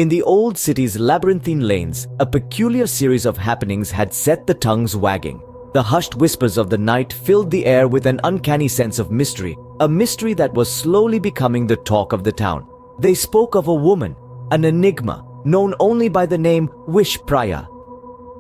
In the old city's labyrinthine lanes, a peculiar series of happenings had set the tongues wagging. The hushed whispers of the night filled the air with an uncanny sense of mystery, a mystery that was slowly becoming the talk of the town. They spoke of a woman, an enigma, known only by the name Vish Praya.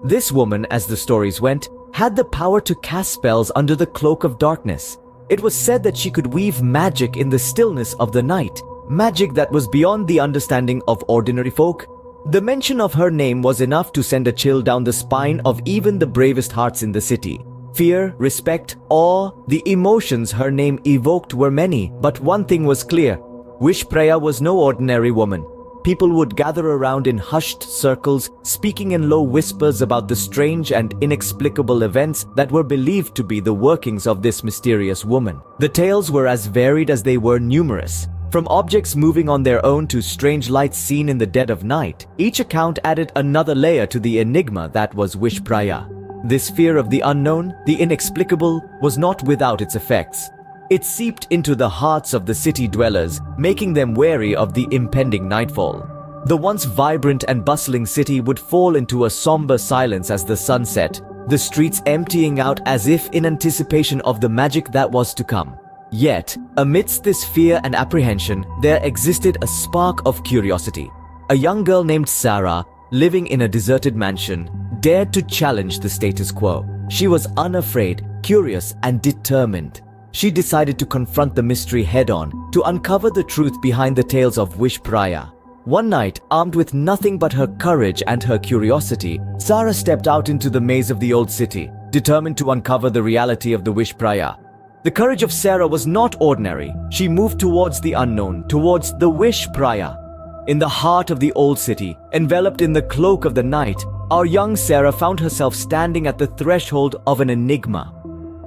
This woman, as the stories went, had the power to cast spells under the cloak of darkness. It was said that she could weave magic in the stillness of the night, magic that was beyond the understanding of ordinary folk. The mention of her name was enough to send a chill down the spine of even the bravest hearts in the city. Fear, respect, awe, the emotions her name evoked were many, but one thing was clear. Vish Praya was no ordinary woman. People would gather around in hushed circles, speaking in low whispers about the strange and inexplicable events that were believed to be the workings of this mysterious woman. The tales were as varied as they were numerous. From objects moving on their own to strange lights seen in the dead of night, each account added another layer to the enigma that was Vish Praya. This fear of the unknown, the inexplicable, was not without its effects. It seeped into the hearts of the city dwellers, making them wary of the impending nightfall. The once vibrant and bustling city would fall into a somber silence as the sun set, the streets emptying out as if in anticipation of the magic that was to come. Yet, amidst this fear and apprehension, there existed a spark of curiosity. A young girl named Sarah, living in a deserted mansion, dared to challenge the status quo. She was unafraid, curious, and determined. She decided to confront the mystery head-on, to uncover the truth behind the tales of Vish Praya. One night, armed with nothing but her courage and her curiosity, Sarah stepped out into the maze of the old city, determined to uncover the reality of the Vish Praya. The courage of Sarah was not ordinary. She moved towards the unknown, towards the Vish Praya. In the heart of the old city, enveloped in the cloak of the night, our young Sarah found herself standing at the threshold of an enigma.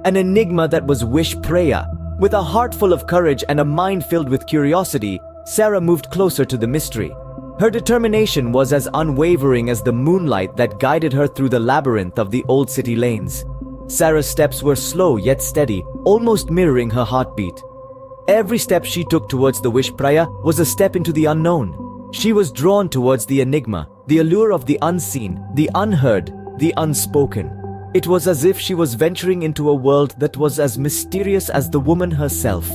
An enigma that was Vish Praya. With a heart full of courage and a mind filled with curiosity, Sarah moved closer to the mystery. Her determination was as unwavering as the moonlight that guided her through the labyrinth of the old city lanes. Sarah's steps were slow yet steady, almost mirroring her heartbeat. Every step she took towards the Vish Praya was a step into the unknown. She was drawn towards the enigma, the allure of the unseen, the unheard, the unspoken. It was as if she was venturing into a world that was as mysterious as the woman herself.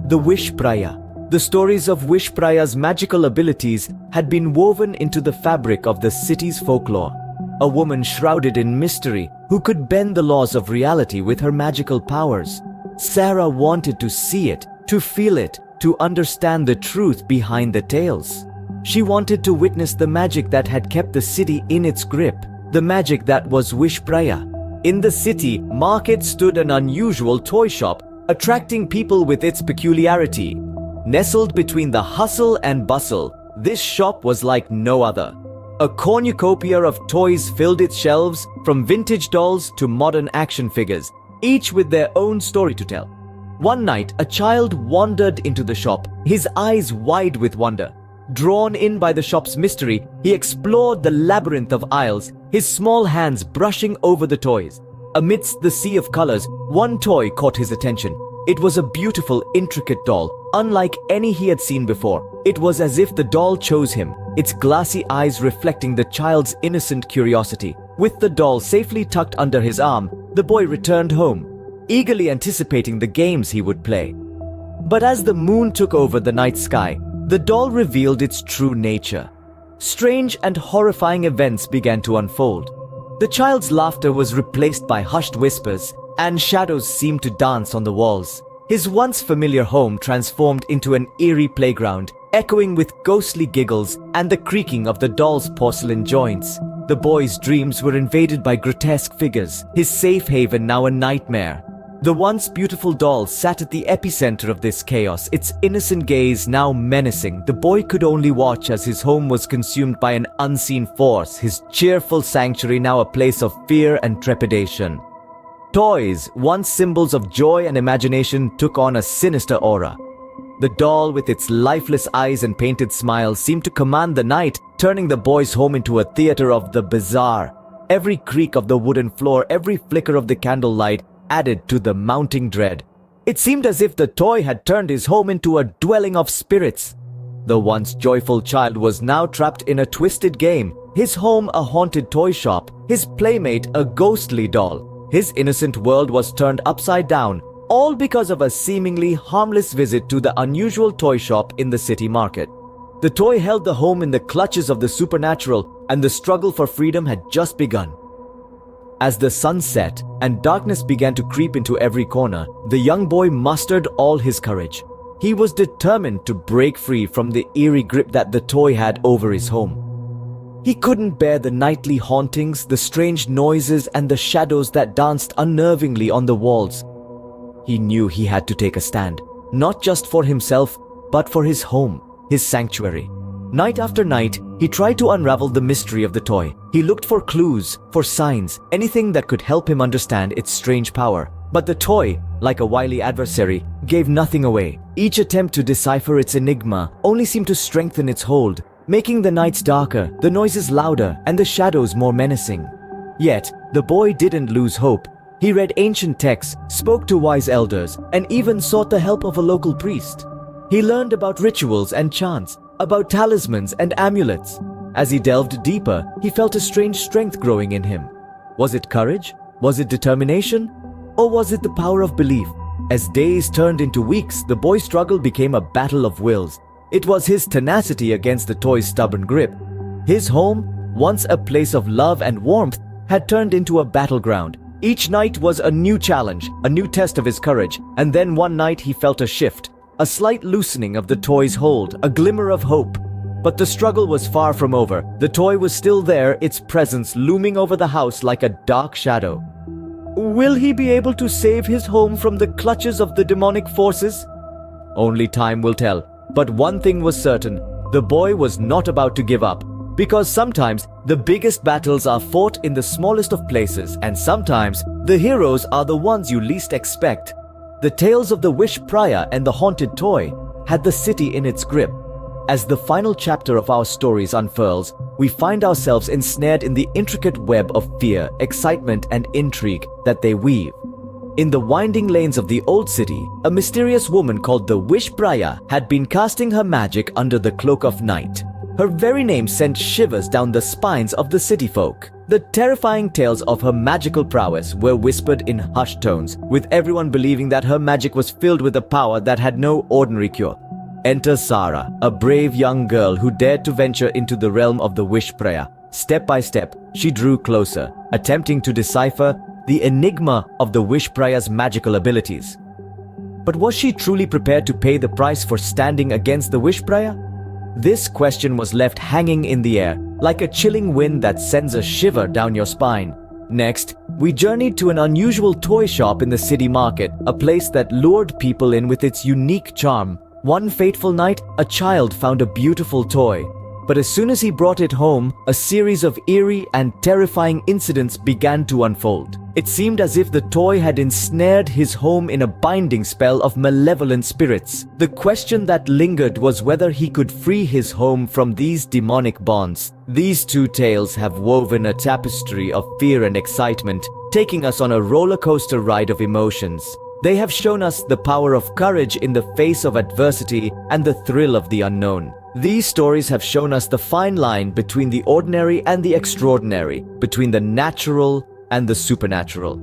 The Vish Praya. The stories of Vish Praya's magical abilities had been woven into the fabric of the city's folklore. A woman shrouded in mystery who could bend the laws of reality with her magical powers. Sarah wanted to see it, to feel it, to understand the truth behind the tales. She wanted to witness the magic that had kept the city in its grip, the magic that was Vish Praya. In the city market stood an unusual toy shop, attracting people with its peculiarity. Nestled between the hustle and bustle, this shop was like no other. A cornucopia of toys filled its shelves, from vintage dolls to modern action figures, each with their own story to tell. One night, a child wandered into the shop, his eyes wide with wonder. Drawn in by the shop's mystery, he explored the labyrinth of aisles, his small hands brushing over the toys. Amidst the sea of colors, one toy caught his attention. It was a beautiful, intricate doll, unlike any he had seen before. It was as if the doll chose him, its glassy eyes reflecting the child's innocent curiosity. With the doll safely tucked under his arm, the boy returned home, eagerly anticipating the games he would play. But as the moon took over the night sky, the doll revealed its true nature. Strange and horrifying events began to unfold. The child's laughter was replaced by hushed whispers, and shadows seemed to dance on the walls. His once familiar home transformed into an eerie playground, echoing with ghostly giggles and the creaking of the doll's porcelain joints. The boy's dreams were invaded by grotesque figures, his safe haven now a nightmare. The once beautiful doll sat at the epicenter of this chaos, its innocent gaze now menacing. The boy could only watch as his home was consumed by an unseen force, his cheerful sanctuary now a place of fear and trepidation. Toys, once symbols of joy and imagination, took on a sinister aura. The doll, with its lifeless eyes and painted smile, seemed to command the night, turning the boy's home into a theater of the bizarre. Every creak of the wooden floor, every flicker of the candlelight added to the mounting dread. It seemed as if the toy had turned his home into a dwelling of spirits. The once joyful child was now trapped in a twisted game. His home a haunted toy shop, his playmate a ghostly doll. His innocent world was turned upside down, all because of a seemingly harmless visit to the unusual toy shop in the city market. The toy held the home in the clutches of the supernatural, and the struggle for freedom had just begun. As the sun set and darkness began to creep into every corner, the young boy mustered all his courage. He was determined to break free from the eerie grip that the toy had over his home. He couldn't bear the nightly hauntings, the strange noises, and the shadows that danced unnervingly on the walls. He knew he had to take a stand, not just for himself, but for his home, his sanctuary. Night after night, he tried to unravel the mystery of the toy. He looked for clues, for signs, anything that could help him understand its strange power. But the toy, like a wily adversary, gave nothing away. Each attempt to decipher its enigma only seemed to strengthen its hold, making the nights darker, the noises louder, and the shadows more menacing. Yet, the boy didn't lose hope. He read ancient texts, spoke to wise elders, and even sought the help of a local priest. He learned about rituals and chants, about talismans and amulets. As he delved deeper, he felt a strange strength growing in him. Was it courage? Was it determination? Or was it the power of belief? As days turned into weeks, the boy's struggle became a battle of wills. It was his tenacity against the toy's stubborn grip. His home, once a place of love and warmth, had turned into a battleground. Each night was a new challenge, a new test of his courage, and then one night he felt a shift. A slight loosening of the toy's hold, a glimmer of hope. But the struggle was far from over. The toy was still there, its presence looming over the house like a dark shadow. Will he be able to save his home from the clutches of the demonic forces? Only time will tell. But one thing was certain, the boy was not about to give up. Because sometimes the biggest battles are fought in the smallest of places, and sometimes the heroes are the ones you least expect. The tales of the Vish Praya and the haunted toy had the city in its grip. As the final chapter of our stories unfurls, we find ourselves ensnared in the intricate web of fear, excitement, and intrigue that they weave. In the winding lanes of the old city, a mysterious woman called the Vish Praya had been casting her magic under the cloak of night. Her very name sent shivers down the spines of the city folk. The terrifying tales of her magical prowess were whispered in hushed tones, with everyone believing that her magic was filled with a power that had no ordinary cure. Enter Sarah, a brave young girl who dared to venture into the realm of the Vish Praya. Step by step, she drew closer, attempting to decipher the enigma of the Vish Praya's magical abilities. But was she truly prepared to pay the price for standing against the Vish Praya? This question was left hanging in the air, like a chilling wind that sends a shiver down your spine. Next, we journeyed to an unusual toy shop in the city market, a place that lured people in with its unique charm. One fateful night, a child found a beautiful toy. But as soon as he brought it home, a series of eerie and terrifying incidents began to unfold. It seemed as if the toy had ensnared his home in a binding spell of malevolent spirits. The question that lingered was whether he could free his home from these demonic bonds. These two tales have woven a tapestry of fear and excitement, taking us on a roller coaster ride of emotions. They have shown us the power of courage in the face of adversity and the thrill of the unknown. These stories have shown us the fine line between the ordinary and the extraordinary, between the natural and the supernatural.